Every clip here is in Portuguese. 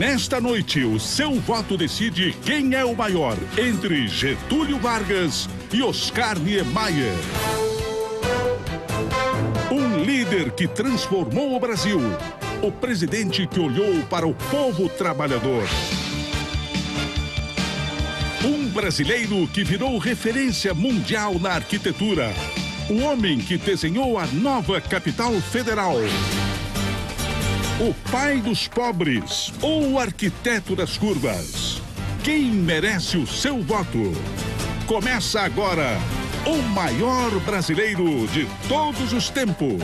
Nesta noite, o seu voto decide quem é o maior entre Getúlio Vargas e Oscar Niemeyer. Um líder que transformou o Brasil. O presidente que olhou para o povo trabalhador. Um brasileiro que virou referência mundial na arquitetura. O homem que desenhou a nova capital federal. O pai dos pobres ou o arquiteto das curvas. Quem merece o seu voto? Começa agora o maior brasileiro de todos os tempos.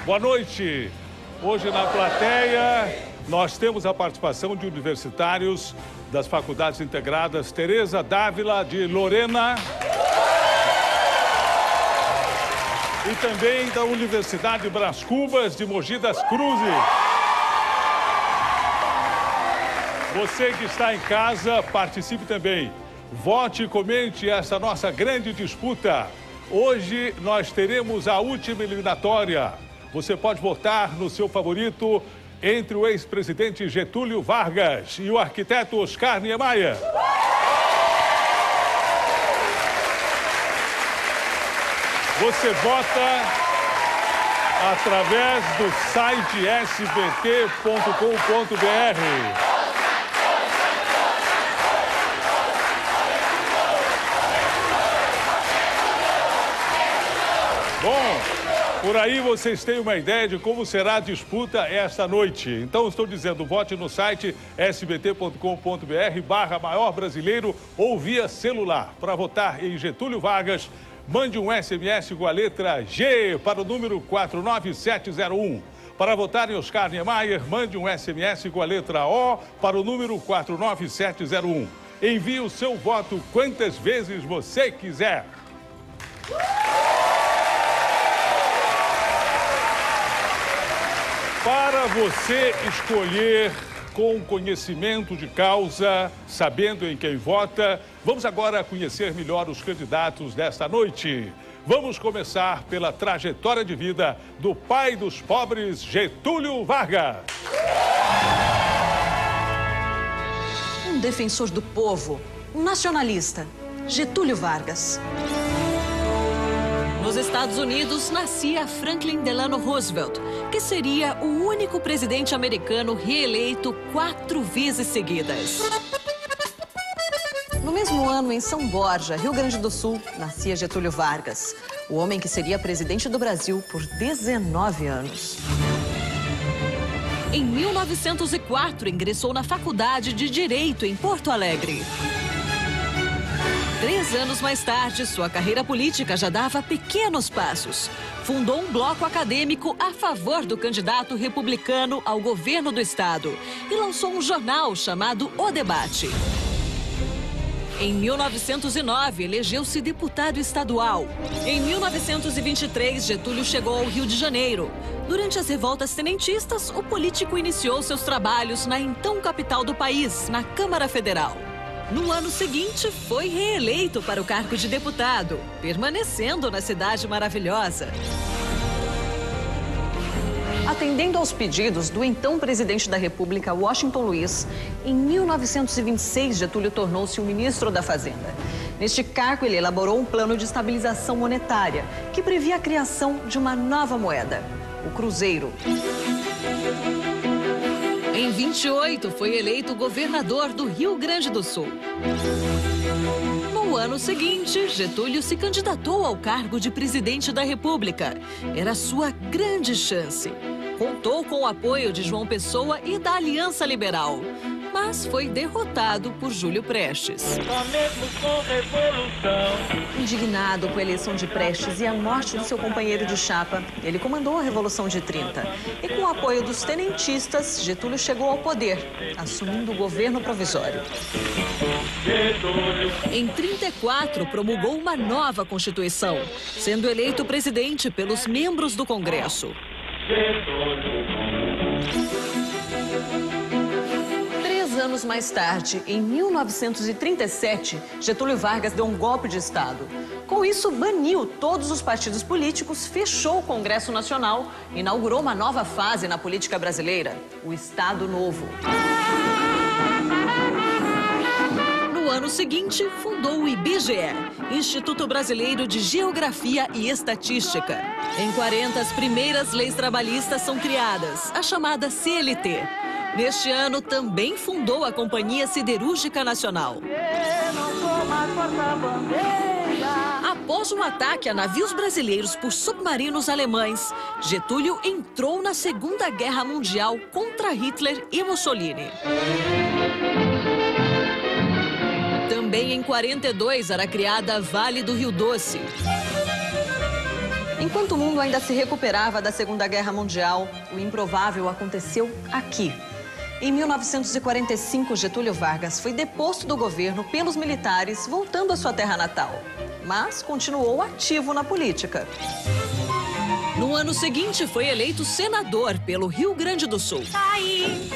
Boa noite. Hoje na plateia nós temos a participação de universitários das faculdades integradas Teresa Dávila de Lorena e também da Universidade Brás Cubas de Mogi das Cruzes. Você que está em casa, participe também. Vote e comente essa nossa grande disputa. Hoje nós teremos a última eliminatória. Você pode votar no seu favorito entre o ex-presidente Getúlio Vargas e o arquiteto Oscar Niemeyer. Você vota através do site sbt.com.br. Bom, por aí vocês têm uma ideia de como será a disputa esta noite. Então, estou dizendo, vote no site sbt.com.br/maior brasileiro ou via celular. Para votar em Getúlio Vargas, mande um SMS com a letra G para o número 49701. Para votar em Oscar Niemeyer, mande um SMS com a letra O para o número 49701. Envie o seu voto quantas vezes você quiser. Para você escolher com conhecimento de causa, sabendo em quem vota, vamos agora conhecer melhor os candidatos desta noite. Vamos começar pela trajetória de vida do pai dos pobres, Getúlio Vargas. Um defensor do povo, um nacionalista, Getúlio Vargas. Nos Estados Unidos, nascia Franklin Delano Roosevelt, que seria o único presidente americano reeleito 4 vezes seguidas. No mesmo ano, em São Borja, Rio Grande do Sul, nascia Getúlio Vargas, o homem que seria presidente do Brasil por 19 anos. Em 1904, ingressou na Faculdade de Direito em Porto Alegre. 3 anos mais tarde, sua carreira política já dava pequenos passos. Fundou um bloco acadêmico a favor do candidato republicano ao governo do estado e lançou um jornal chamado O Debate. Em 1909, elegeu-se deputado estadual. Em 1923, Getúlio chegou ao Rio de Janeiro. Durante as revoltas tenentistas, o político iniciou seus trabalhos na então capital do país, na Câmara Federal. No ano seguinte, foi reeleito para o cargo de deputado, permanecendo na cidade maravilhosa. Atendendo aos pedidos do então presidente da República, Washington Luiz, em 1926, Getúlio tornou-se o ministro da Fazenda. Neste cargo, ele elaborou um plano de estabilização monetária, que previa a criação de uma nova moeda, o cruzeiro. Em 28, foi eleito governador do Rio Grande do Sul. No ano seguinte, Getúlio se candidatou ao cargo de presidente da República. Era sua grande chance. Contou com o apoio de João Pessoa e da Aliança Liberal, mas foi derrotado por Júlio Prestes. Só mesmo com revolução. Indignado com a eleição de Prestes e a morte do seu companheiro de chapa, ele comandou a Revolução de 30. E com o apoio dos tenentistas, Getúlio chegou ao poder, assumindo o governo provisório. Em 34, promulgou uma nova Constituição, sendo eleito presidente pelos membros do Congresso. 3 anos mais tarde, em 1937, Getúlio Vargas deu um golpe de Estado. Com isso, baniu todos os partidos políticos, fechou o Congresso Nacional e inaugurou uma nova fase na política brasileira, o Estado Novo. No ano seguinte, fundou o IBGE, Instituto Brasileiro de Geografia e Estatística. Em 40, as primeiras leis trabalhistas são criadas, a chamada CLT. Neste ano, também fundou a Companhia Siderúrgica Nacional. Após um ataque a navios brasileiros por submarinos alemães, Getúlio entrou na Segunda Guerra Mundial contra Hitler e Mussolini. Também em 42 era criada a Vale do Rio Doce. Enquanto o mundo ainda se recuperava da Segunda Guerra Mundial, o improvável aconteceu aqui. Em 1945, Getúlio Vargas foi deposto do governo pelos militares, voltando à sua terra natal. Mas continuou ativo na política. No ano seguinte, foi eleito senador pelo Rio Grande do Sul. Aí,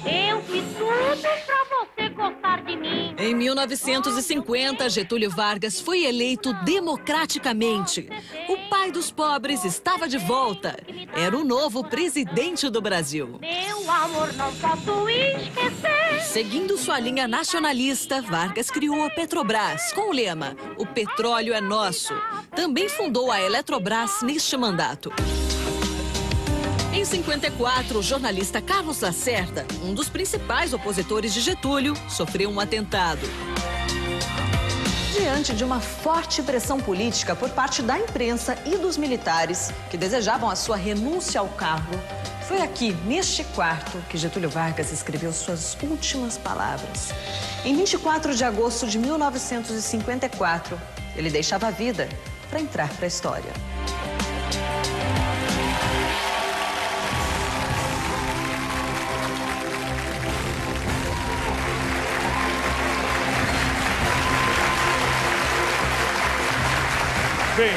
eu fiz tudo pra você gostar de mim. Em 1950, Getúlio Vargas foi eleito democraticamente. O pai dos pobres estava de volta. Era o novo presidente do Brasil. Meu amor, não posso esquecer. Seguindo sua linha nacionalista, Vargas criou a Petrobras com o lema "O petróleo é nosso". Também fundou a Eletrobras neste mandato. Em 54, o jornalista Carlos Lacerda, um dos principais opositores de Getúlio, sofreu um atentado. Diante de uma forte pressão política por parte da imprensa e dos militares, que desejavam a sua renúncia ao cargo, foi aqui, neste quarto, que Getúlio Vargas escreveu suas últimas palavras. Em 24 de agosto de 1954, ele deixava a vida para entrar para a história. Bem,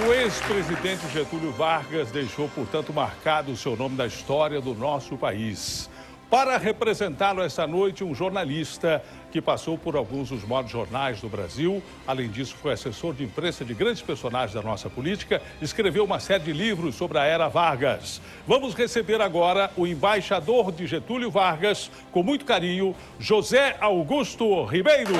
o ex-presidente Getúlio Vargas deixou, portanto, marcado o seu nome na história do nosso país. Para representá-lo esta noite, um jornalista que passou por alguns dos maiores jornais do Brasil. Além disso, foi assessor de imprensa de grandes personagens da nossa política. Escreveu uma série de livros sobre a era Vargas. Vamos receber agora o embaixador de Getúlio Vargas, com muito carinho, José Augusto Ribeiro.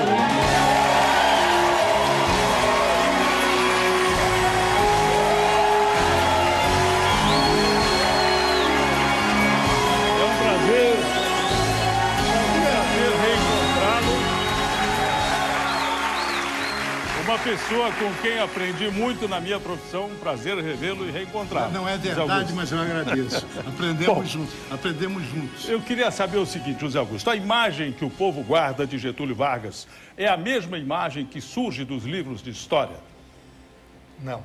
Uma pessoa com quem aprendi muito na minha profissão, um prazer revê-lo e reencontrá-lo. Não é verdade, mas eu agradeço. Aprendemos juntos. Eu queria saber o seguinte, José Augusto, a imagem que o povo guarda de Getúlio Vargas é a mesma imagem que surge dos livros de história? Não.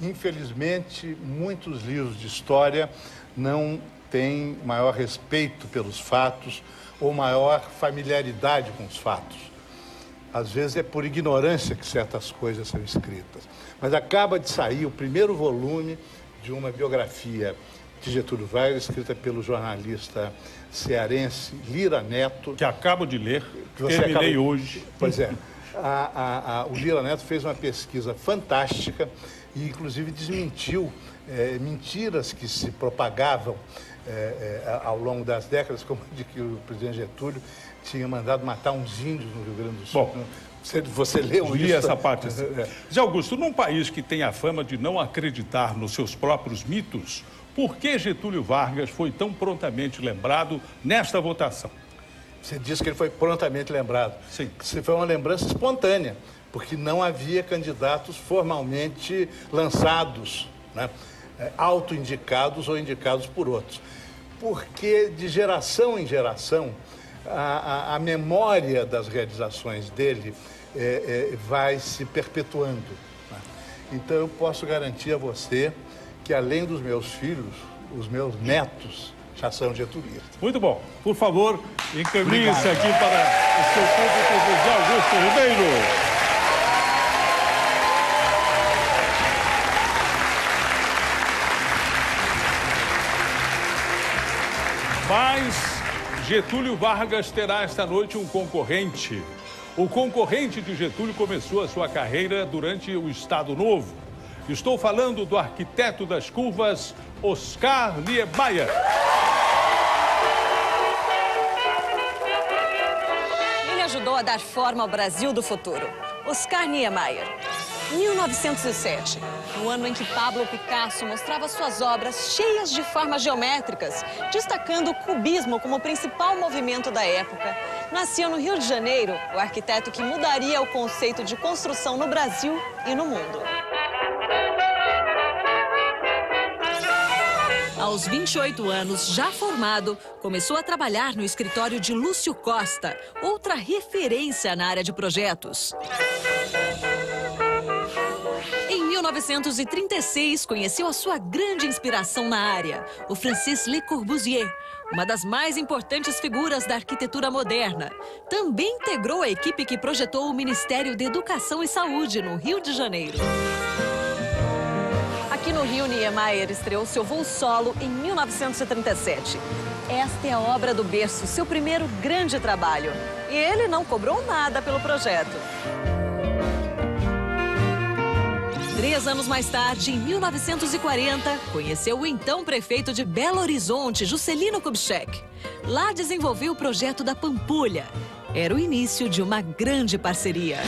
Infelizmente, muitos livros de história não têm maior respeito pelos fatos ou maior familiaridade com os fatos. Às vezes é por ignorância que certas coisas são escritas. Mas acaba de sair o primeiro volume de uma biografia de Getúlio Vargas, escrita pelo jornalista cearense Lira Neto. Que acabo de ler, terminei hoje. Pois é. O Lira Neto fez uma pesquisa fantástica e, inclusive, desmentiu mentiras que se propagavam ao longo das décadas, como de que o presidente Getúlio tinha mandado matar uns índios no Rio Grande do Sul. Bom, você leu isso? Li essa parte. Assim. Zé Augusto, num país que tem a fama de não acreditar nos seus próprios mitos, por que Getúlio Vargas foi tão prontamente lembrado nesta votação? Você disse que ele foi prontamente lembrado. Sim. Foi uma lembrança espontânea, porque não havia candidatos formalmente lançados, né? autoindicados ou indicados por outros. Porque de geração em geração, a memória das realizações dele vai se perpetuando. Né? Então, eu posso garantir a você que, além dos meus filhos, os meus netos já são getulistas. Muito bom. Por favor, encaminhe-se aqui para o seu público, José Augusto Ribeiro. Mas Getúlio Vargas terá esta noite um concorrente. O concorrente de Getúlio começou a sua carreira durante o Estado Novo. Estou falando do arquiteto das curvas, Oscar Niemeyer. Ele ajudou a dar forma ao Brasil do futuro. Oscar Niemeyer. 1907, no ano em que Pablo Picasso mostrava suas obras cheias de formas geométricas, destacando o cubismo como principal movimento da época, nascia no Rio de Janeiro o arquiteto que mudaria o conceito de construção no Brasil e no mundo. Aos 28 anos, já formado, começou a trabalhar no escritório de Lúcio Costa, outra referência na área de projetos. Em 1936, conheceu a sua grande inspiração na área, o Francis Le Corbusier, uma das mais importantes figuras da arquitetura moderna. Também integrou a equipe que projetou o Ministério da Educação e Saúde, no Rio de Janeiro. Aqui no Rio, Niemeyer estreou seu voo solo em 1937. Esta é a obra do berço, seu primeiro grande trabalho. E ele não cobrou nada pelo projeto. 3 anos mais tarde, em 1940, conheceu o então prefeito de Belo Horizonte, Juscelino Kubitschek. Lá desenvolveu o projeto da Pampulha. Era o início de uma grande parceria.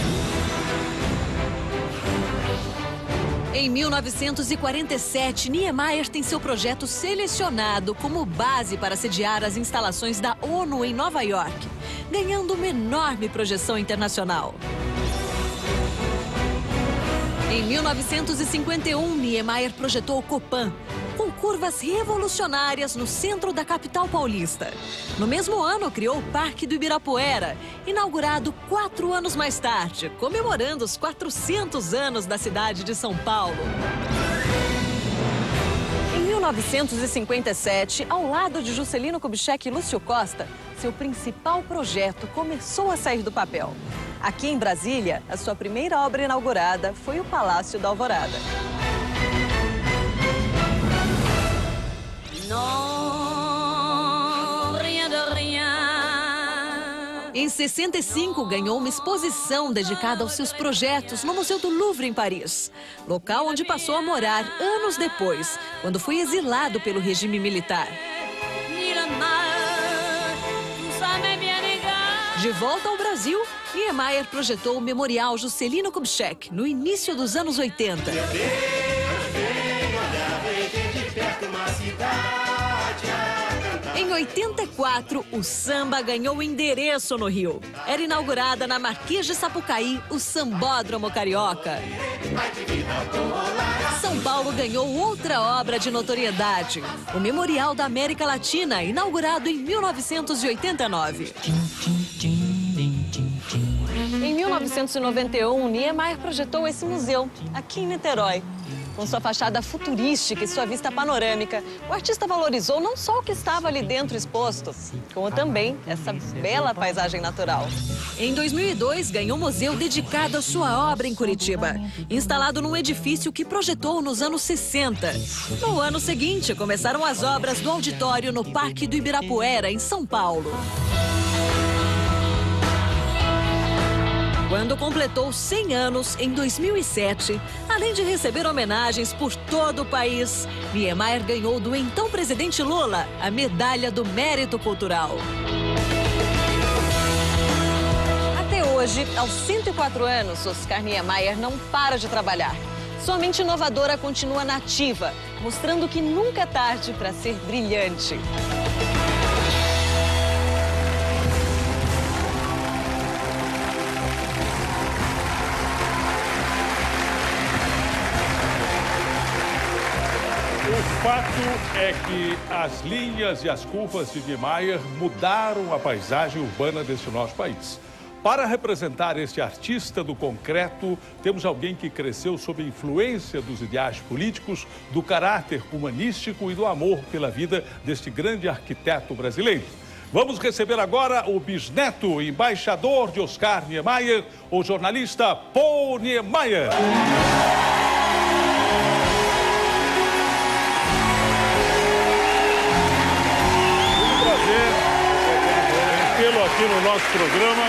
Em 1947, Niemeyer tem seu projeto selecionado como base para sediar as instalações da ONU em Nova York, ganhando uma enorme projeção internacional. Em 1951, Niemeyer projetou o Copan, com curvas revolucionárias no centro da capital paulista. No mesmo ano, criou o Parque do Ibirapuera, inaugurado 4 anos mais tarde, comemorando os 400 anos da cidade de São Paulo. Em 1957, ao lado de Juscelino Kubitschek e Lúcio Costa, seu principal projeto começou a sair do papel. Aqui em Brasília, a sua primeira obra inaugurada foi o Palácio da Alvorada. Em 65, ganhou uma exposição dedicada aos seus projetos no Museu do Louvre, em Paris, local onde passou a morar anos depois, quando foi exilado pelo regime militar. De volta ao Brasil, Niemeyer projetou o Memorial Juscelino Kubitschek no início dos anos 80. Em 84, o samba ganhou endereço no Rio. Era inaugurada na Marquês de Sapucaí o Sambódromo Carioca. São Paulo ganhou outra obra de notoriedade, o Memorial da América Latina, inaugurado em 1989. Em 1991, Niemeyer projetou esse museu, aqui em Niterói. Com sua fachada futurística e sua vista panorâmica, o artista valorizou não só o que estava ali dentro exposto, como também essa bela paisagem natural. Em 2002, ganhou um museu dedicado à sua obra em Curitiba, instalado num edifício que projetou nos anos 60. No ano seguinte, começaram as obras do auditório no Parque do Ibirapuera, em São Paulo. Quando completou 100 anos, em 2007, além de receber homenagens por todo o país, Niemeyer ganhou do então presidente Lula a Medalha do Mérito Cultural. Até hoje, aos 104 anos, Oscar Niemeyer não para de trabalhar. Sua mente inovadora continua nativa, mostrando que nunca é tarde para ser brilhante. fato é que as linhas e as curvas de Niemeyer mudaram a paisagem urbana deste nosso país. Para representar este artista do concreto, temos alguém que cresceu sob a influência dos ideais políticos, do caráter humanístico e do amor pela vida deste grande arquiteto brasileiro. Vamos receber agora o bisneto, embaixador de Oscar Niemeyer, o jornalista Paul Niemeyer. Muito prazer tê-lo aqui no nosso programa.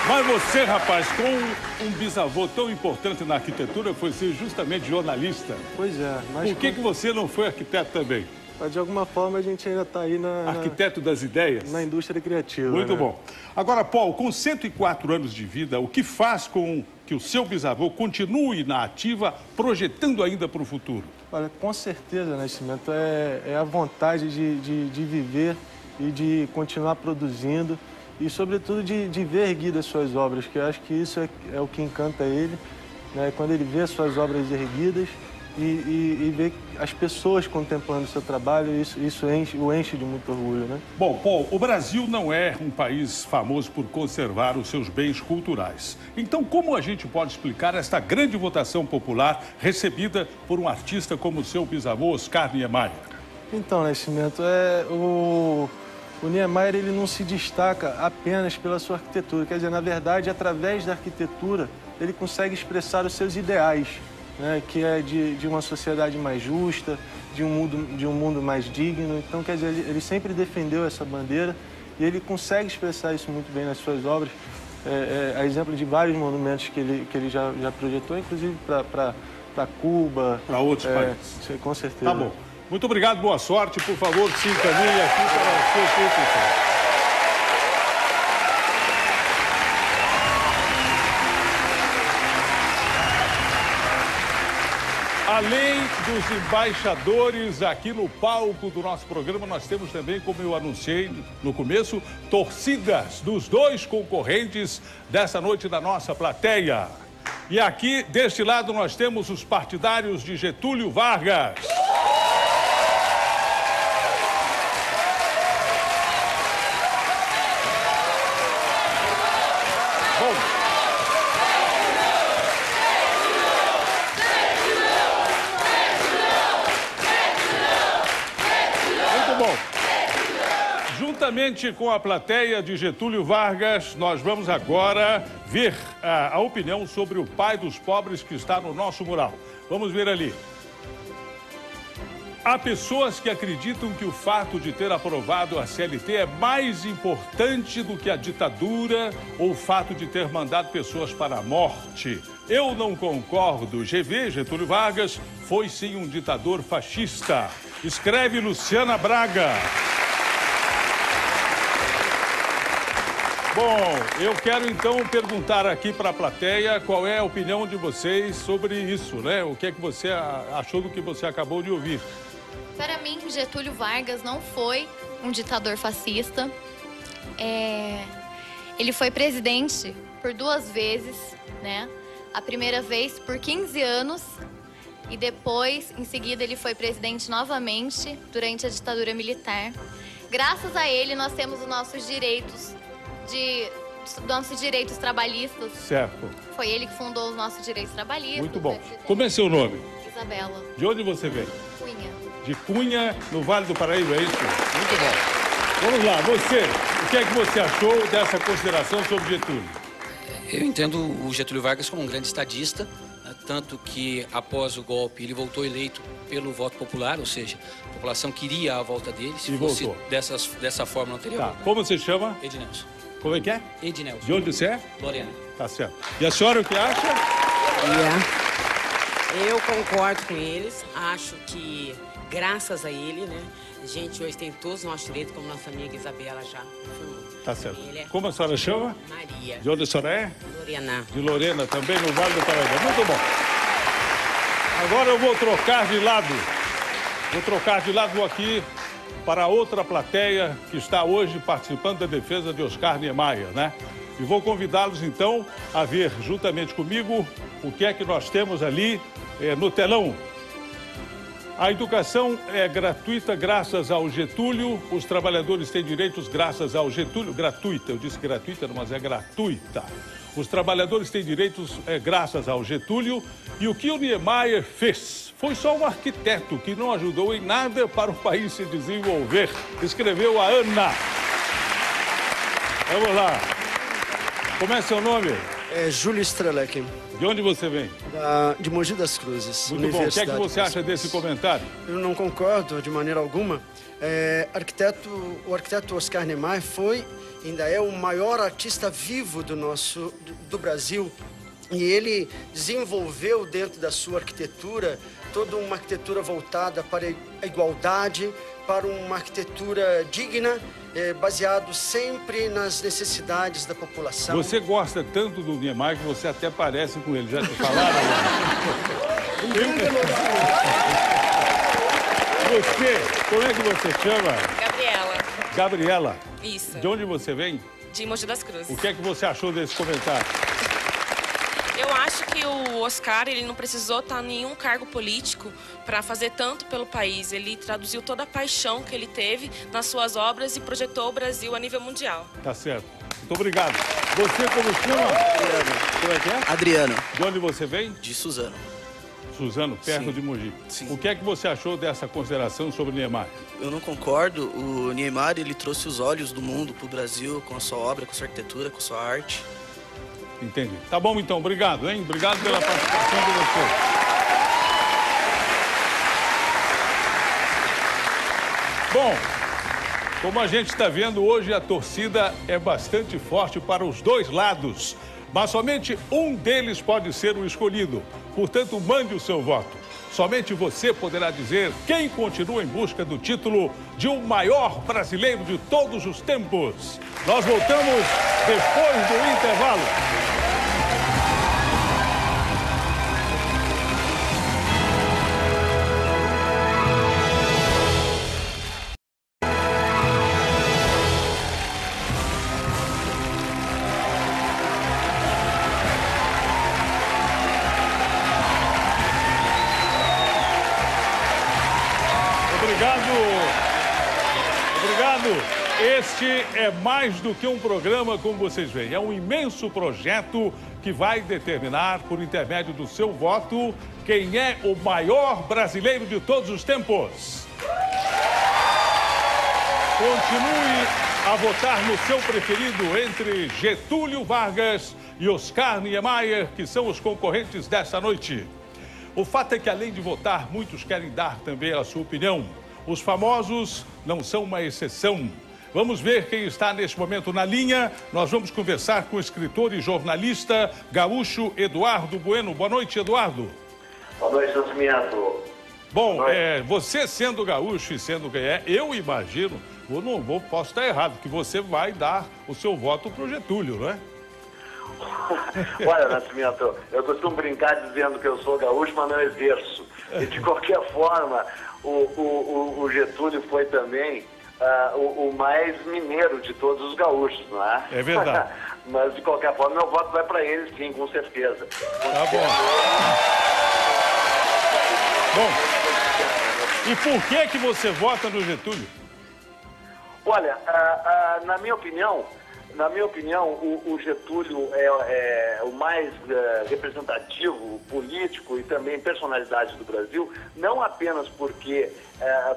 Mas você, rapaz, com um bisavô tão importante na arquitetura, foi ser justamente jornalista. Pois é. Mas por que você não foi arquiteto também? De alguma forma, a gente ainda está aí arquiteto das ideias? Na indústria criativa. Muito né? bom. Agora, Paul, com 104 anos de vida, o que faz com que o seu bisavô continue na ativa, projetando ainda para o futuro? Olha, com certeza, Nascimento, é a vontade de viver e de continuar produzindo e, sobretudo, de ver erguidas suas obras, que eu acho que isso é o que encanta ele, né? Quando ele vê as suas obras erguidas e vê as pessoas contemplando o seu trabalho, isso o enche de muito orgulho, né? Bom, Paul, o Brasil não é um país famoso por conservar os seus bens culturais. Então, como a gente pode explicar esta grande votação popular recebida por um artista como o seu bisavô, Oscar Niemeyer? Então, Nascimento, o Niemeyer ele não se destaca apenas pela sua arquitetura. Quer dizer, na verdade, através da arquitetura, ele consegue expressar os seus ideais, né, que é de uma sociedade mais justa, de um mundo mais digno. Então, quer dizer, ele sempre defendeu essa bandeira e ele consegue expressar isso muito bem nas suas obras. A exemplo de vários monumentos que ele já projetou, inclusive para Cuba. Para outros países. Com certeza. Tá bom. Muito obrigado, boa sorte. Por favor, se encaminhe aqui para o seu público. Além dos embaixadores aqui no palco do nosso programa, nós temos também, como eu anunciei no começo, torcidas dos dois concorrentes dessa noite da nossa plateia. E aqui, deste lado, nós temos os partidários de Getúlio Vargas. Juntamente com a plateia de Getúlio Vargas, nós vamos agora ver a opinião sobre o pai dos pobres que está no nosso mural. Vamos ver ali. Há pessoas que acreditam que o fato de ter aprovado a CLT é mais importante do que a ditadura ou o fato de ter mandado pessoas para a morte. Eu não concordo. GV, Getúlio Vargas, foi sim um ditador fascista. Escreve Luciana Braga. Bom, eu quero então perguntar aqui para a plateia qual é a opinião de vocês sobre isso, né? O que é que você achou do que você acabou de ouvir? Para mim, Getúlio Vargas não foi um ditador fascista. Ele foi presidente por 2 vezes, né? A primeira vez por 15 anos e depois, em seguida, ele foi presidente novamente durante a ditadura militar. Graças a ele, nós temos os nossos direitos trabalhistas. Certo. Foi ele que fundou os nossos direitos trabalhistas. Muito bom. Como é seu nome? Isabela. De onde você vem? Cunha. De Cunha, no Vale do Paraíba, é isso? Muito bom. Vamos lá, você. O que é que você achou dessa consideração sobre Getúlio? Eu entendo o Getúlio Vargas como um grande estadista, tanto que após o golpe ele voltou eleito pelo voto popular, ou seja, a população queria a volta dele. Se fosse dessa forma, não teria voltado. Como você chama? Ednelson. Como é que é? Ednelson. De onde você é? Lorena. Tá certo. E a senhora o que acha? Eu concordo com eles. Acho que, graças a ele, né, a gente hoje tem todos os nossos direitos, como nossa amiga Isabela já falou. Tá certo. Como a senhora chama? Maria. De onde a senhora é? Lorena. De Lorena, também no Vale do Paraíba. Muito bom. Agora eu vou trocar de lado. Vou aqui para outra plateia que está hoje participando da defesa de Oscar Niemeyer, né? E vou convidá-los, então, a ver juntamente comigo o que é que nós temos ali no telão. A educação é gratuita graças ao Getúlio. Os trabalhadores têm direitos graças ao Getúlio. Gratuita, eu disse gratuita, mas é gratuita. Os trabalhadores têm direitos graças ao Getúlio. E o que o Niemeyer fez? Foi só um arquiteto que não ajudou em nada para o país se desenvolver. Escreveu a Ana. Vamos lá. Como é seu nome? É Júlio Strelec. De onde você vem? De Mogi das Cruzes. Muito bom. O que é que você acha desse comentário? Eu não concordo de maneira alguma. O arquiteto Oscar Niemeyer ainda é o maior artista vivo do Brasil. E ele desenvolveu dentro da sua arquitetura toda uma arquitetura voltada para a igualdade, para uma arquitetura digna, baseado sempre nas necessidades da população. Você gosta tanto do Niemeyer que você até parece com ele. Já te falaram? Você, como é que você chama? Gabriela. Gabriela? Isso. De onde você vem? De Mogi das Cruzes. O que é que você achou desse comentário? Eu acho que o Oscar, ele não precisou estar em nenhum cargo político para fazer tanto pelo país. Ele traduziu toda a paixão que ele teve nas suas obras e projetou o Brasil a nível mundial. Tá certo. Muito obrigado. Você como chama? Adriano. Como é que é? Adriano. De onde você vem? De Suzano. Suzano, perto Sim. de Mogi. Sim. O que é que você achou dessa consideração sobre Niemeyer? Eu não concordo. O Niemeyer, ele trouxe os olhos do mundo para o Brasil com a sua obra, com a sua arquitetura, com a sua arte. Entendi. Tá bom, então. Obrigado, hein? Obrigado pela participação de você. Bom, como a gente está vendo hoje, a torcida é bastante forte para os dois lados. Mas somente um deles pode ser o escolhido. Portanto, mande o seu voto. Somente você poderá dizer quem continua em busca do título de o maior brasileiro de todos os tempos. Nós voltamos depois do intervalo. Este é mais do que um programa, como vocês veem. É um imenso projeto que vai determinar, por intermédio do seu voto, quem é o maior brasileiro de todos os tempos. Continue a votar no seu preferido entre Getúlio Vargas e Oscar Niemeyer, que são os concorrentes dessa noite. O fato é que, além de votar, muitos querem dar também a sua opinião. Os famosos não são uma exceção. Vamos ver quem está neste momento na linha. Nós vamos conversar com o escritor e jornalista gaúcho Eduardo Bueno. Boa noite, Eduardo. Boa noite, Nascimento. Bom, você sendo gaúcho e sendo quem é, eu imagino, posso estar errado, que você vai dar o seu voto para o Getúlio, não é? Olha, Nascimento, eu costumo brincar dizendo que eu sou gaúcho, mas não exerço. E de qualquer forma, o Getúlio foi também o mais mineiro de todos os gaúchos, não é? É verdade. Mas, de qualquer forma, meu voto vai para ele, sim, com certeza. Tá bom. Bom, e por que você vota no Getúlio? Olha, na minha opinião, o Getúlio é o mais representativo, político e também personalidade do Brasil, não apenas porque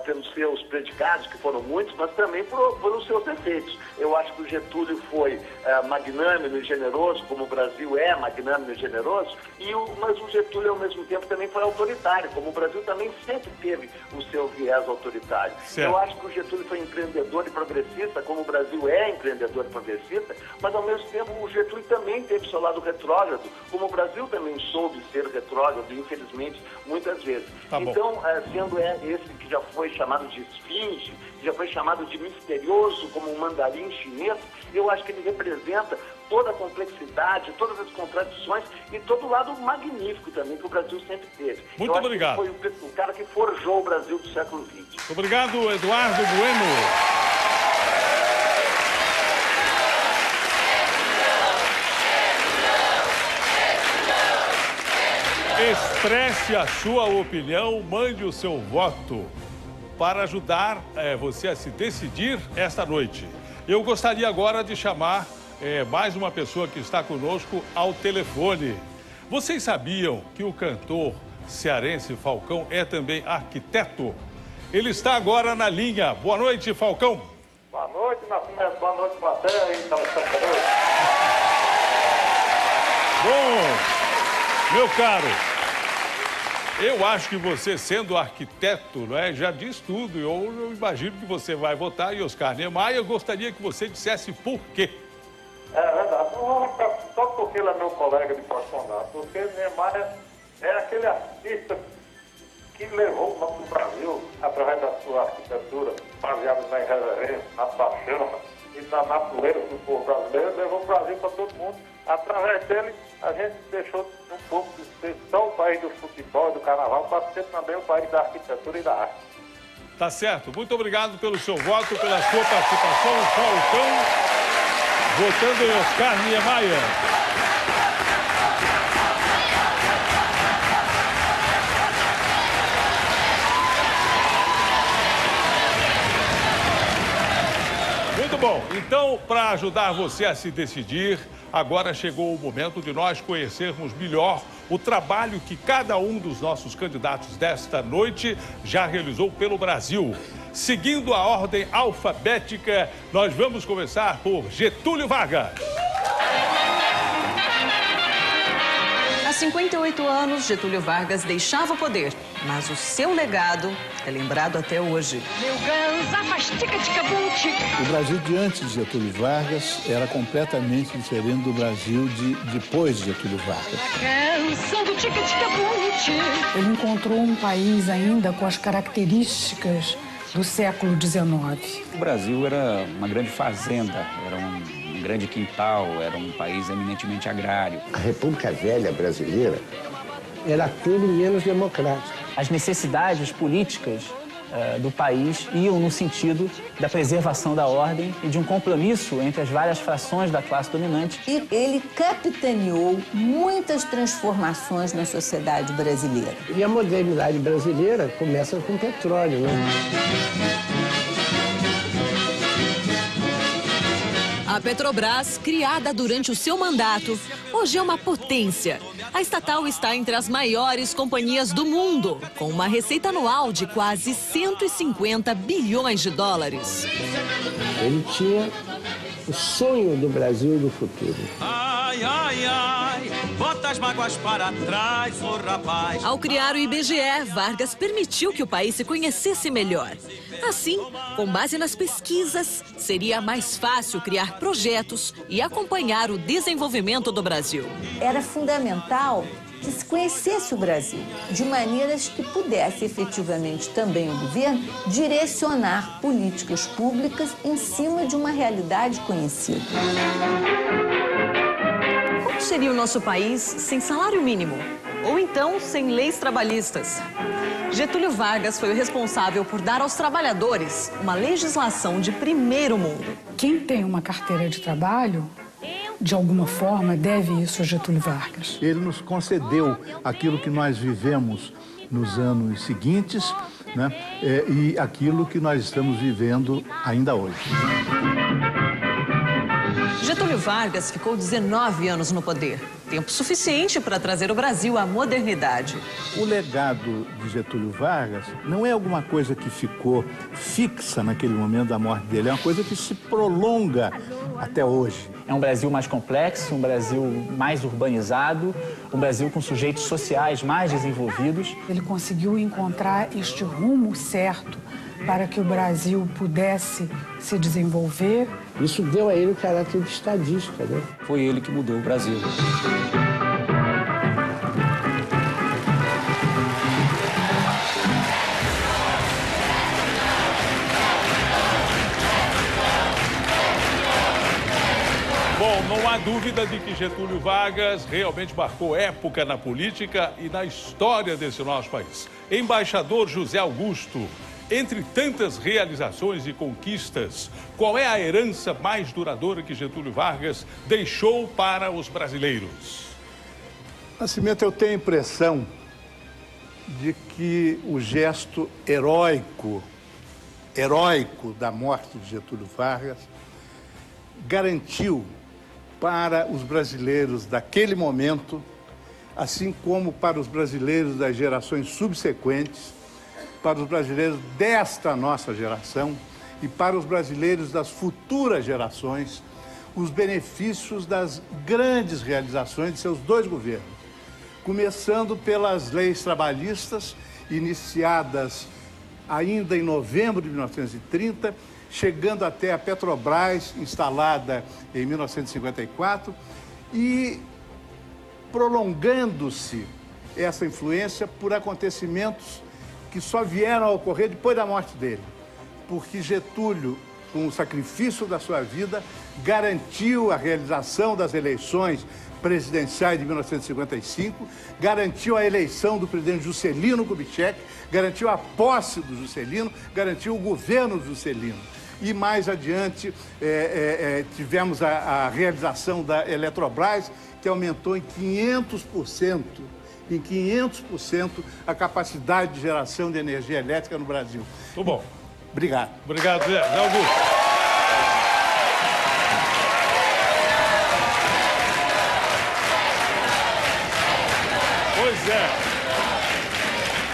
pelos seus predicados, que foram muitos, mas também pelos seus defeitos. Eu acho que o Getúlio foi magnânimo e generoso, como o Brasil é magnânimo e generoso, mas o Getúlio, ao mesmo tempo, também foi autoritário, como o Brasil também sempre teve o seu viés autoritário. Certo. Eu acho que o Getúlio foi empreendedor e progressista, como o Brasil é empreendedor e progressista, mas, ao mesmo tempo, o Getúlio também teve seu lado retrógrado, como o Brasil também soube ser retrógrado, infelizmente, muitas vezes. Tá bom. Então, sendo esse que já foi chamado de esfinge, já foi chamado de misterioso, como um mandarim chinês, eu acho que ele representa toda a complexidade, todas as contradições e todo o lado magnífico também que o Brasil sempre teve. Muito obrigado. Foi o cara que forjou o Brasil do século XX. Muito obrigado, Eduardo Bueno. Expresse a sua opinião, mande o seu voto para ajudar você a se decidir esta noite. Eu gostaria agora de chamar mais uma pessoa que está conosco ao telefone. Vocês sabiam que o cantor cearense Falcão é também arquiteto? Ele está agora na linha. Boa noite, Falcão. Boa noite, Nascimento. Boa noite, plateia e telespectadores. Bom, meu caro, eu acho que você, sendo arquiteto, né, já diz tudo. Eu imagino que você vai votar em Oscar Niemeyer. Eu gostaria que você dissesse por quê. É verdade. Só porque ele é meu colega de profissional. Porque Niemeyer é aquele artista que levou o nome do Brasil, através da sua arquitetura, baseada na irreverência, na paixão e na natureza do povo brasileiro, levou o Brasil para todo mundo. Através dele, a gente deixou um pouco de ser só o país do futebol e do carnaval, para ser também o país da arquitetura e da arte. Tá certo. Muito obrigado pelo seu voto, pela sua participação. Falcão, votando em Oscar Niemeyer. Muito bom. Então, para ajudar você a se decidir, agora chegou o momento de nós conhecermos melhor o trabalho que cada um dos nossos candidatos desta noite já realizou pelo Brasil. Seguindo a ordem alfabética, nós vamos começar por Getúlio Vargas. Há 58 anos, Getúlio Vargas deixava o poder, mas o seu legado é lembrado até hoje. O Brasil de antes de Getúlio Vargas era completamente diferente do Brasil depois de Getúlio Vargas. Ele encontrou um país ainda com as características do século XIX. O Brasil era uma grande fazenda, era um grande quintal, era um país eminentemente agrário. A República Velha brasileira era tudo menos democrática. As necessidades políticas do país iam no sentido da preservação da ordem e de um compromisso entre as várias frações da classe dominante. E ele capitaneou muitas transformações na sociedade brasileira. E a modernidade brasileira começa com petróleo, né? A Petrobras, criada durante o seu mandato, hoje é uma potência. A estatal está entre as maiores companhias do mundo, com uma receita anual de quase 150 bilhões de dólares. Ele tinha o sonho do Brasil do futuro. Ai, ai, ai, bota as mágoas para trás, ô rapaz. Ao criar o IBGE, Vargas permitiu que o país se conhecesse melhor. Assim, com base nas pesquisas, seria mais fácil criar projetos e acompanhar o desenvolvimento do Brasil. Era fundamental que se conhecesse o Brasil, de maneiras que pudesse efetivamente também o governo direcionar políticas públicas em cima de uma realidade conhecida. Como seria o nosso país sem salário mínimo? Ou então sem leis trabalhistas? Getúlio Vargas foi o responsável por dar aos trabalhadores uma legislação de primeiro mundo. Quem tem uma carteira de trabalho, de alguma forma, deve isso a Getúlio Vargas. Ele nos concedeu aquilo que nós vivemos nos anos seguintes, né? E aquilo que nós estamos vivendo ainda hoje. Getúlio Vargas ficou 19 anos no poder. Tempo suficiente para trazer o Brasil à modernidade. O legado de Getúlio Vargas não é alguma coisa que ficou fixa naquele momento da morte dele, é uma coisa que se prolonga até hoje. É um Brasil mais complexo, um Brasil mais urbanizado, um Brasil com sujeitos sociais mais desenvolvidos. Ele conseguiu encontrar este rumo certo para que o Brasil pudesse se desenvolver. Isso deu a ele o caráter de estadista, né? Foi ele que mudou o Brasil. Bom, não há dúvida de que Getúlio Vargas realmente marcou época na política e na história desse nosso país. Embaixador José Augusto, entre tantas realizações e conquistas, qual é a herança mais duradoura que Getúlio Vargas deixou para os brasileiros? Nascimento, eu tenho a impressão de que o gesto heróico da morte de Getúlio Vargas garantiu para os brasileiros daquele momento, assim como para os brasileiros das gerações subsequentes, para os brasileiros desta nossa geração e para os brasileiros das futuras gerações, os benefícios das grandes realizações de seus dois governos, começando pelas leis trabalhistas, iniciadas ainda em novembro de 1930, chegando até a Petrobras, instalada em 1954, e prolongando-se essa influência por acontecimentos que só vieram a ocorrer depois da morte dele, porque Getúlio, com o sacrifício da sua vida, garantiu a realização das eleições presidenciais de 1955, garantiu a eleição do presidente Juscelino Kubitschek, garantiu a posse do Juscelino, garantiu o governo do Juscelino. E mais adiante tivemos a realização da Eletrobras, que aumentou em 500%, a capacidade de geração de energia elétrica no Brasil. Muito bom. Obrigado. Obrigado, Zé Augusto.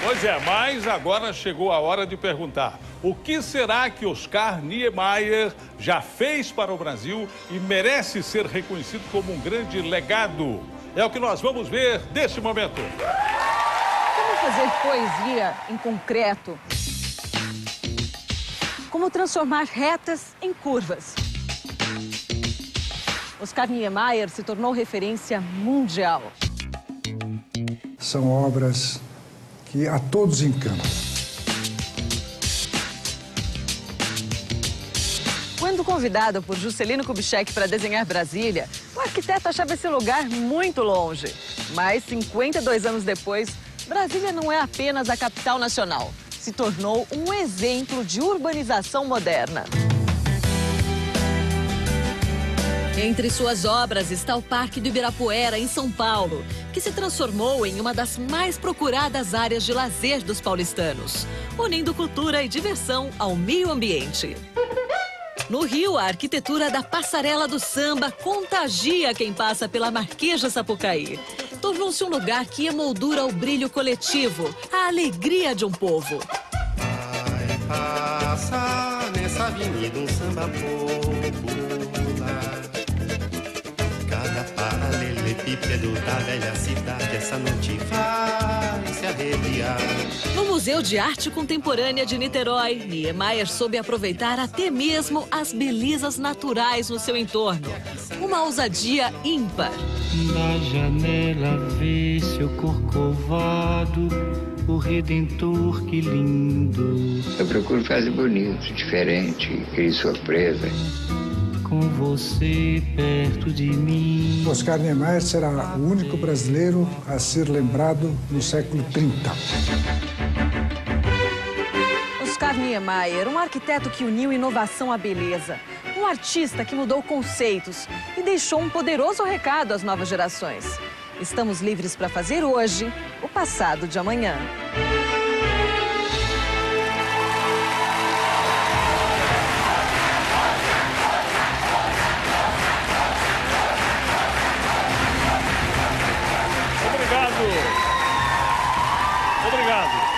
Pois é, mas agora chegou a hora de perguntar: o que será que Oscar Niemeyer já fez para o Brasil e merece ser reconhecido como um grande legado? É o que nós vamos ver neste momento. Como fazer poesia em concreto? Como transformar retas em curvas? Oscar Niemeyer se tornou referência mundial. São obras que a todos encantam. Quando convidado por Juscelino Kubitschek para desenhar Brasília, o arquiteto achava esse lugar muito longe. Mas 52 anos depois, Brasília não é apenas a capital nacional. Se tornou um exemplo de urbanização moderna. Entre suas obras está o Parque do Ibirapuera, em São Paulo, que se transformou em uma das mais procuradas áreas de lazer dos paulistanos, unindo cultura e diversão ao meio ambiente. No Rio, a arquitetura da Passarela do Samba contagia quem passa pela Marquês de Sapucaí. Tornou-se um lugar que emoldura o brilho coletivo, a alegria de um povo. Vai passar nessa avenida um samba popular. Cada paralelepípedo da velha cidade essa noite vai se arrepiar. No Museu de Arte Contemporânea de Niterói, Niemeyer soube aproveitar até mesmo as belezas naturais no seu entorno. Uma ousadia ímpar. Da janela vê seu corcovado, o Redentor, que lindo. Eu procuro fazer bonito, diferente, crie surpresa. Com você perto de mim. Oscar Niemeyer será o único brasileiro a ser lembrado no século 30. Oscar Niemeyer, um arquiteto que uniu inovação à beleza. Um artista que mudou conceitos e deixou um poderoso recado às novas gerações. Estamos livres para fazer hoje o passado de amanhã. Obrigado.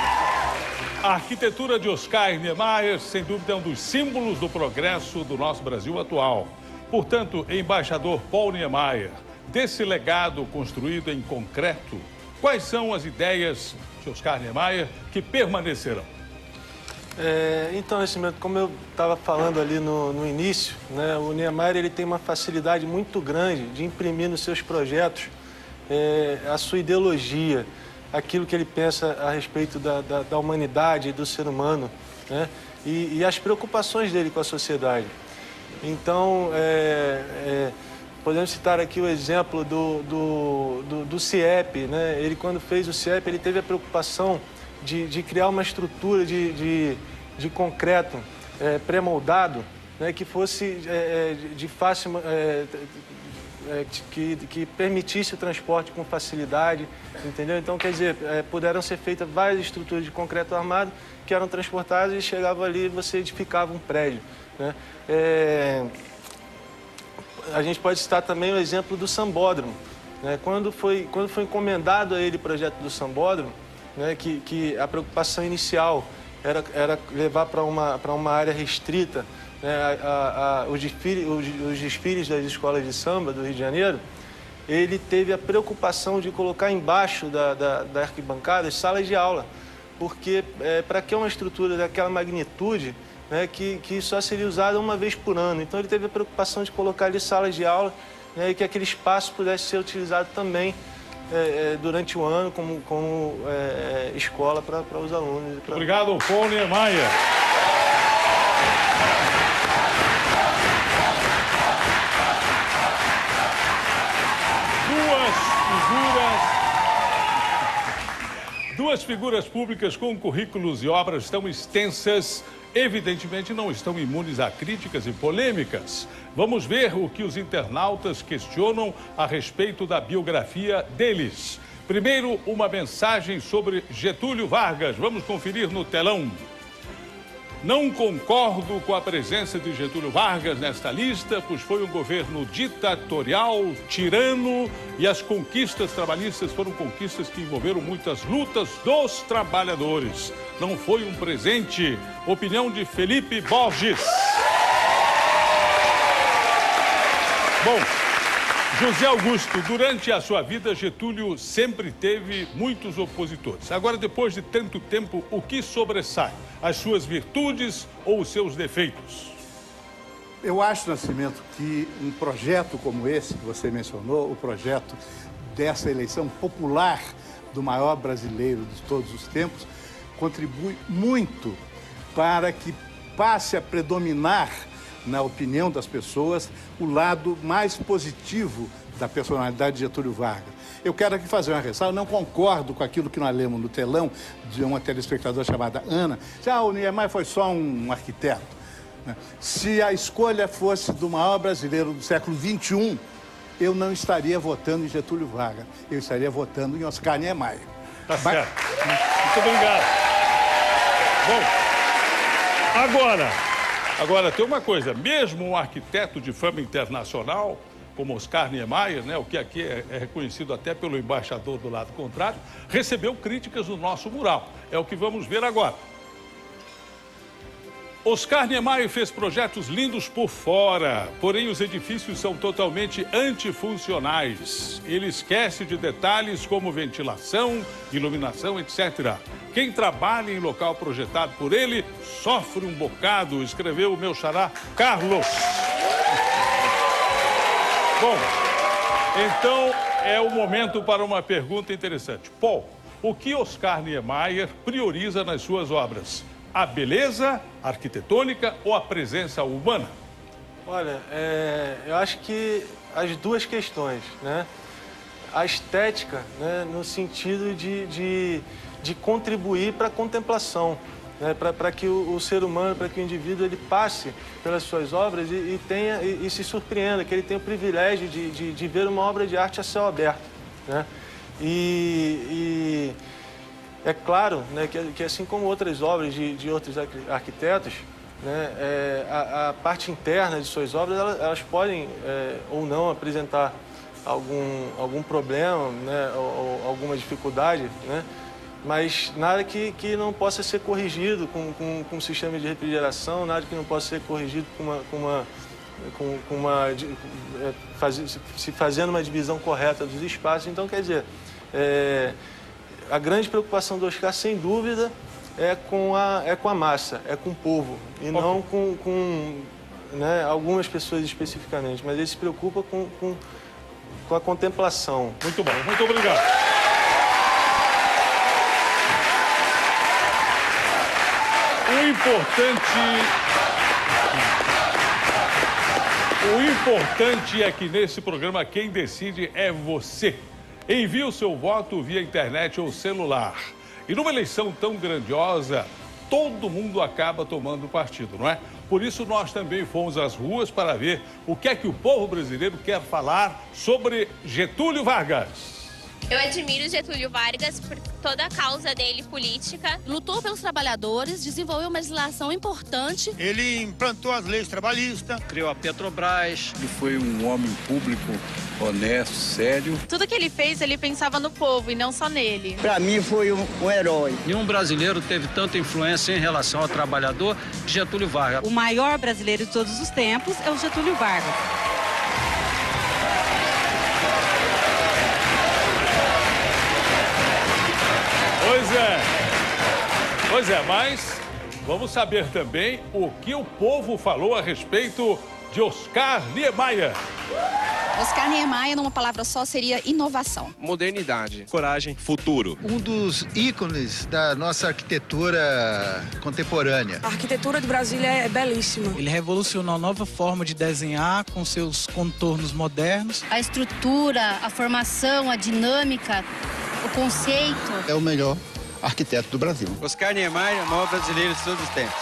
A arquitetura de Oscar Niemeyer, sem dúvida, é um dos símbolos do progresso do nosso Brasil atual. Portanto, embaixador Paul Niemeyer, desse legado construído em concreto, quais são as ideias de Oscar Niemeyer que permanecerão? Então, Nascimento, como eu estava falando ali no início, né, o Niemeyer ele tem uma facilidade muito grande de imprimir nos seus projetos a sua ideologia, aquilo que ele pensa a respeito da humanidade e do ser humano, né? E as preocupações dele com a sociedade. Então, podemos citar aqui o exemplo do CIEP, né? Ele, quando fez o CIEP, ele teve a preocupação de criar uma estrutura de concreto pré-moldado, né? Que fosse de fácil que permitisse o transporte com facilidade, entendeu? Então, quer dizer, puderam ser feitas várias estruturas de concreto armado que eram transportadas e chegavam ali e você edificava um prédio, né? A gente pode citar também o exemplo do Sambódromo, né? Quando foi encomendado a ele o projeto do Sambódromo, né, que a preocupação inicial era levar para uma área restrita, né, os desfiles das escolas de samba do Rio de Janeiro, ele teve a preocupação de colocar embaixo da arquibancada as salas de aula, porque para que uma estrutura daquela magnitude, né, que só seria usada uma vez por ano. Então ele teve a preocupação de colocar ali salas de aula, né, e que aquele espaço pudesse ser utilizado também durante o ano como escola para os alunos. Obrigado, Paul Niemeyer. Duas figuras públicas com currículos e obras tão extensas, evidentemente não estão imunes a críticas e polêmicas. Vamos ver o que os internautas questionam a respeito da biografia deles. Primeiro, uma mensagem sobre Getúlio Vargas. Vamos conferir no telão. Não concordo com a presença de Getúlio Vargas nesta lista, pois foi um governo ditatorial, tirano, e as conquistas trabalhistas foram conquistas que envolveram muitas lutas dos trabalhadores. Não foi um presente. Opinião de Felipe Borges. Bom, José Augusto, durante a sua vida, Getúlio sempre teve muitos opositores. Agora, depois de tanto tempo, o que sobressai? As suas virtudes ou os seus defeitos? Eu acho, Nascimento, que um projeto como esse que você mencionou, o projeto dessa eleição popular do maior brasileiro de todos os tempos, contribui muito para que passe a predominar, na opinião das pessoas, o lado mais positivo da personalidade de Getúlio Vargas. Eu quero aqui fazer uma ressalva, não concordo com aquilo que nós lemos no telão de uma telespectadora chamada Ana. O Niemeyer foi só um arquiteto. Se a escolha fosse do maior brasileiro do século XXI, eu não estaria votando em Getúlio Vargas, eu estaria votando em Oscar Niemeyer. Tá certo. Muito obrigado. Bom, Agora, tem uma coisa, mesmo um arquiteto de fama internacional, como Oscar Niemeyer, né, o que aqui é reconhecido até pelo embaixador do lado contrário, recebeu críticas no nosso mural. É o que vamos ver agora. Oscar Niemeyer fez projetos lindos por fora, porém os edifícios são totalmente antifuncionais. Ele esquece de detalhes como ventilação, iluminação, etc. Quem trabalha em local projetado por ele sofre um bocado, escreveu o meu xará Carlos. Bom, então é o momento para uma pergunta interessante. Paul, o que Oscar Niemeyer prioriza nas suas obras? A beleza arquitetônica ou a presença humana? Olha, eu acho que as duas questões, né? A estética, né, no sentido de contribuir para a contemplação, né, para que o ser humano, para que o indivíduo ele passe pelas suas obras e se surpreenda, que ele tenha o privilégio de ver uma obra de arte a céu aberto, né? É claro, né, que assim como outras obras de outros arquitetos, né, a parte interna de suas obras, elas podem ou não apresentar algum problema, né, ou alguma dificuldade, né, mas nada que não possa ser corrigido com um sistema de refrigeração, nada que não possa ser corrigido fazendo uma divisão correta dos espaços. Então, quer dizer, a grande preocupação do Oscar, sem dúvida, é com a massa, é com o povo, e não com né, algumas pessoas especificamente, mas ele se preocupa com a contemplação. Muito bom, muito obrigado. O importante é que nesse programa quem decide é você. Envie o seu voto via internet ou celular. E numa eleição tão grandiosa, todo mundo acaba tomando partido, não é? Por isso nós também fomos às ruas para ver o que é que o povo brasileiro quer falar sobre Getúlio Vargas. Eu admiro Getúlio Vargas por toda a causa dele política. Lutou pelos trabalhadores, desenvolveu uma legislação importante. Ele implantou as leis trabalhistas. Criou a Petrobras. Ele foi um homem público, honesto, sério. Tudo que ele fez, ele pensava no povo e não só nele. Para mim foi um herói. Nenhum brasileiro teve tanta influência em relação ao trabalhador que Getúlio Vargas. O maior brasileiro de todos os tempos é o Getúlio Vargas. Pois é, mas vamos saber também o que o povo falou a respeito de Oscar Niemeyer. Oscar Niemeyer, numa palavra só, seria inovação. Modernidade, coragem, futuro. Um dos ícones da nossa arquitetura contemporânea. A arquitetura de Brasília é belíssima. Ele revolucionou a nova forma de desenhar com seus contornos modernos. A estrutura, a formação, a dinâmica, o conceito. É o melhor arquiteto do Brasil. Oscar Niemeyer é o maior brasileiro de todos os tempos.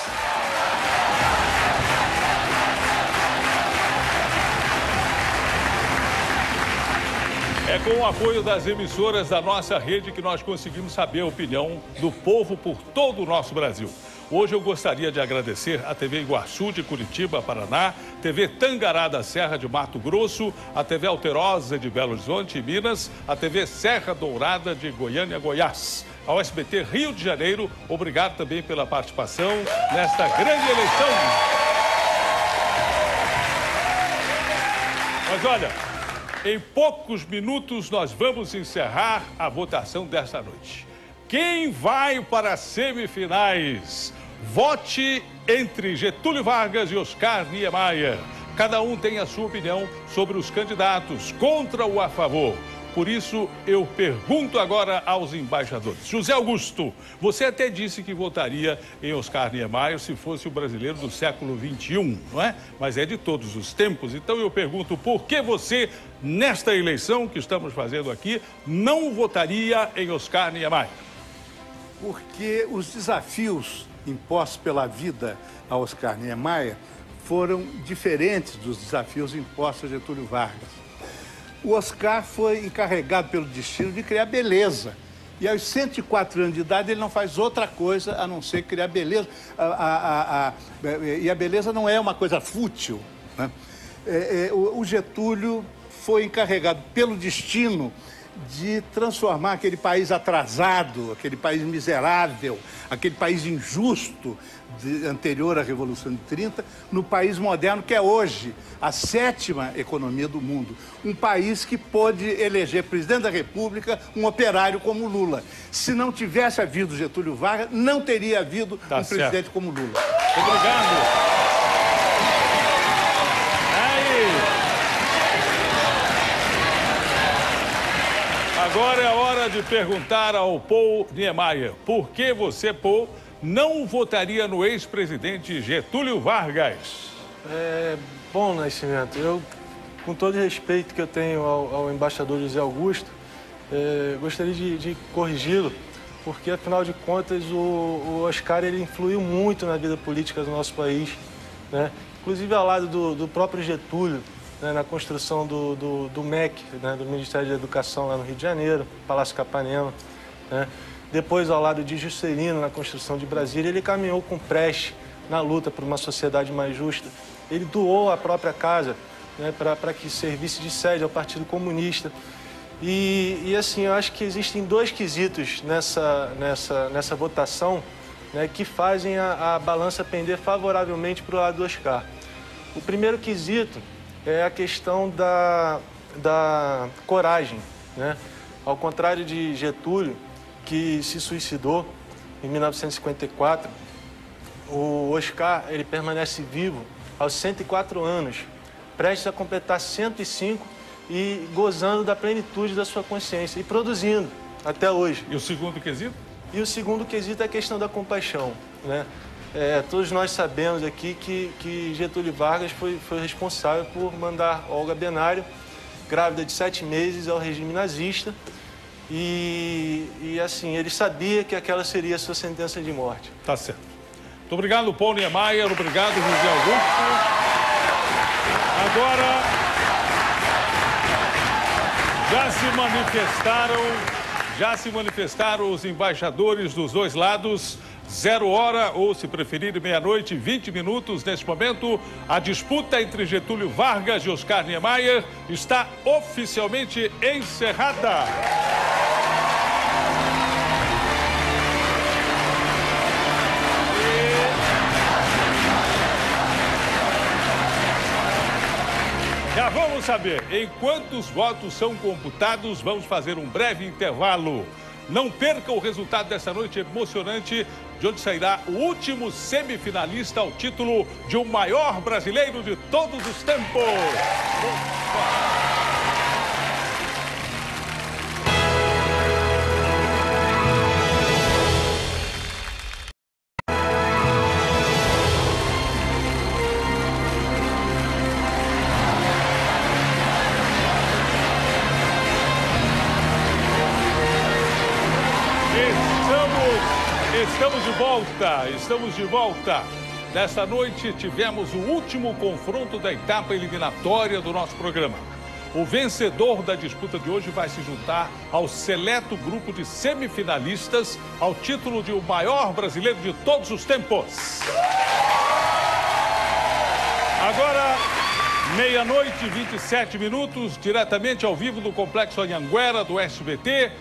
É com o apoio das emissoras da nossa rede que nós conseguimos saber a opinião do povo por todo o nosso Brasil. Hoje eu gostaria de agradecer a TV Iguaçu de Curitiba, Paraná, TV Tangará da Serra de Mato Grosso, a TV Alterosa de Belo Horizonte, Minas, a TV Serra Dourada de Goiânia, Goiás. Ao SBT Rio de Janeiro, obrigado também pela participação nesta grande eleição. Mas olha, em poucos minutos nós vamos encerrar a votação desta noite. Quem vai para as semifinais? Vote entre Getúlio Vargas e Oscar Niemeyer. Cada um tem a sua opinião sobre os candidatos, contra ou a favor. Por isso, eu pergunto agora aos embaixadores. José Augusto, você até disse que votaria em Oscar Niemeyer se fosse o brasileiro do século XXI, não é? Mas é de todos os tempos. Então eu pergunto, por que você, nesta eleição que estamos fazendo aqui, não votaria em Oscar Niemeyer? Porque os desafios impostos pela vida a Oscar Niemeyer foram diferentes dos desafios impostos a Getúlio Vargas. O Oscar foi encarregado pelo destino de criar beleza. E aos 104 anos de idade ele não faz outra coisa a não ser criar beleza. E a beleza não é uma coisa fútil, né? O Getúlio foi encarregado pelo destino de transformar aquele país atrasado, aquele país miserável, aquele país injusto anterior à Revolução de 30, no país moderno que é hoje a 7ª economia do mundo. Um país que pôde eleger presidente da República um operário como Lula. Se não tivesse havido Getúlio Vargas, não teria havido presidente como Lula. Obrigado. Agora é a hora de perguntar ao Paul Niemeyer. Por que você, Paul, não votaria no ex-presidente Getúlio Vargas? Bom, Nascimento, eu, com todo o respeito que eu tenho ao embaixador José Augusto, gostaria de corrigi-lo, porque, afinal de contas, o Oscar ele influiu muito na vida política do nosso país, né? Inclusive ao lado do próprio Getúlio, né, na construção do MEC, né, do Ministério da Educação lá no Rio de Janeiro, Palácio Capanema, né? Depois, ao lado de Juscelino, na construção de Brasília, ele caminhou com preste na luta por uma sociedade mais justa. Ele doou a própria casa, né, para que servisse de sede ao Partido Comunista. E assim, eu acho que existem dois quesitos nessa votação, né, que fazem a balança pender favoravelmente para o lado do Oscar. O primeiro quesito é a questão da coragem, né? Ao contrário de Getúlio, que se suicidou em 1954, o Oscar ele permanece vivo aos 104 anos, prestes a completar 105 e gozando da plenitude da sua consciência e produzindo até hoje. E o segundo quesito? E o segundo quesito é a questão da compaixão, né? Todos nós sabemos aqui que Getúlio Vargas foi responsável por mandar Olga Benário, grávida de 7 meses, ao regime nazista. E assim, ele sabia que aquela seria a sua sentença de morte. Tá certo. Muito obrigado, Paulo Niemeyer. Obrigado, José Augusto. Agora, já se manifestaram os embaixadores dos dois lados. 0 hora, ou se preferir, meia-noite, 20 minutos. Neste momento, a disputa entre Getúlio Vargas e Oscar Niemeyer está oficialmente encerrada. Já vamos saber em quantos votos são computados. Vamos fazer um breve intervalo. Não perca o resultado dessa noite emocionante, de onde sairá o último semifinalista ao título de o maior brasileiro de todos os tempos. Estamos de volta. Nesta noite tivemos o último confronto da etapa eliminatória do nosso programa. O vencedor da disputa de hoje vai se juntar ao seleto grupo de semifinalistas ao título de o maior brasileiro de todos os tempos. Agora, meia-noite e 27 minutos, diretamente ao vivo do Complexo Anhanguera do SBT.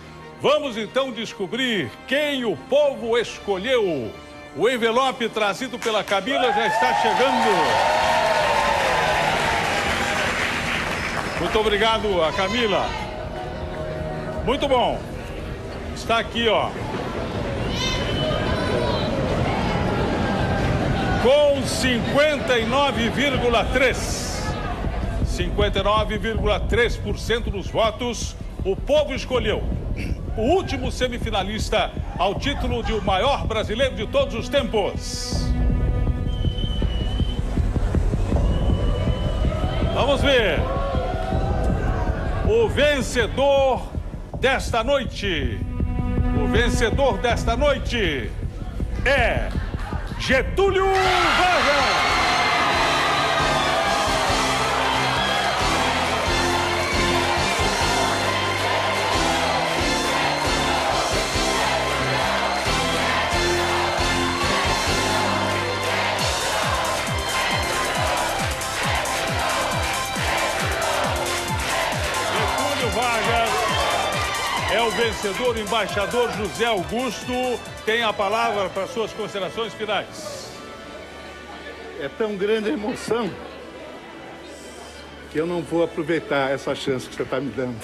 Vamos então descobrir quem o povo escolheu. O envelope trazido pela Camila já está chegando. Muito obrigado a Camila. Muito bom. Está aqui, ó. Com 59,3% dos votos, o povo escolheu o último semifinalista ao título de o maior brasileiro de todos os tempos. Vamos ver. O vencedor desta noite. O vencedor desta noite é Getúlio Vargas. É o vencedor, o embaixador José Augusto. Tem a palavra para suas considerações finais. É tão grande a emoção que eu não vou aproveitar essa chance que você está me dando.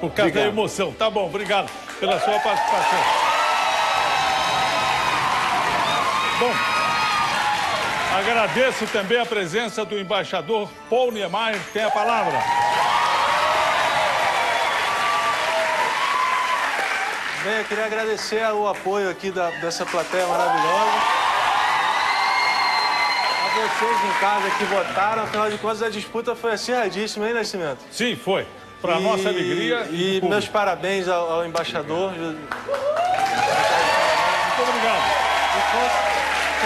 Por causa da emoção. Tá bom, obrigado pela sua participação. Bom, agradeço também a presença do embaixador Paulo Niemeyer, que tem a palavra. Bem, eu queria agradecer o apoio aqui dessa plateia maravilhosa. A vocês em casa que votaram, afinal de contas a disputa foi acirradíssima, hein, Nascimento? Sim, foi. Para nossa alegria. E meus parabéns ao embaixador. Muito obrigado. E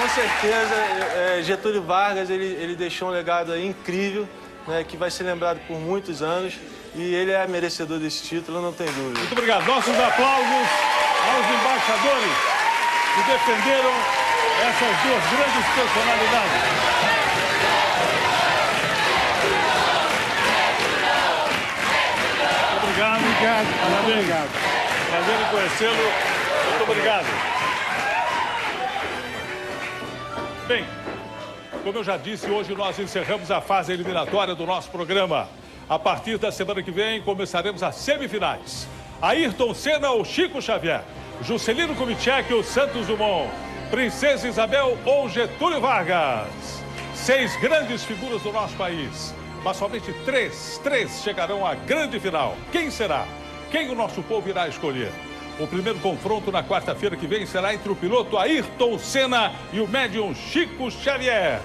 com certeza, Getúlio Vargas, ele deixou um legado aí incrível, né, que vai ser lembrado por muitos anos. E ele é merecedor desse título, não tem dúvida. Muito obrigado. Nossos aplausos aos embaixadores que defenderam essas duas grandes personalidades. Muito obrigado. Parabéns. Obrigado. Prazer em conhecê-lo. Muito obrigado. Bem, como eu já disse, hoje nós encerramos a fase eliminatória do nosso programa. A partir da semana que vem, começaremos as semifinais. Ayrton Senna ou Chico Xavier, Juscelino Kubitschek ou Santos Dumont, Princesa Isabel ou Getúlio Vargas. 6 grandes figuras do nosso país, mas somente três chegarão à grande final. Quem será? Quem o nosso povo irá escolher? O primeiro confronto na quarta-feira que vem será entre o piloto Ayrton Senna e o médium Chico Xavier.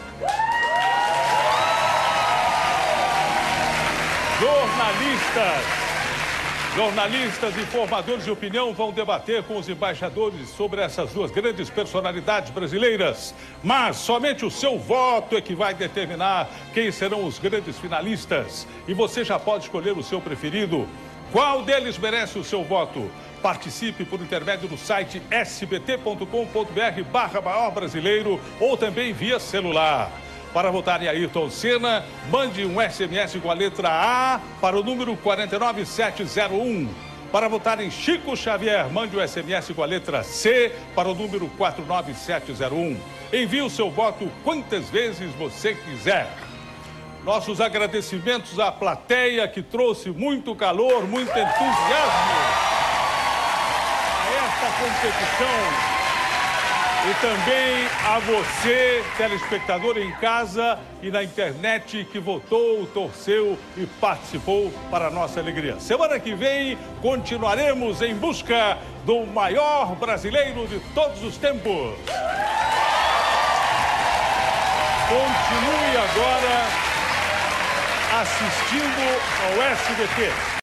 Jornalistas e formadores de opinião vão debater com os embaixadores sobre essas duas grandes personalidades brasileiras. Mas somente o seu voto é que vai determinar quem serão os grandes finalistas. E você já pode escolher o seu preferido. Qual deles merece o seu voto? Participe por intermédio do site sbt.com.br/maior brasileiro ou também via celular. Para votar em Ayrton Senna, mande um SMS com a letra A para o número 49701. Para votar em Chico Xavier, mande um SMS com a letra C para o número 49701. Envie o seu voto quantas vezes você quiser. Nossos agradecimentos à plateia que trouxe muito calor, muito entusiasmo a esta competição. E também a você, telespectador em casa e na internet, que votou, torceu e participou para a nossa alegria. Semana que vem, continuaremos em busca do maior brasileiro de todos os tempos. Continue agora assistindo ao SBT.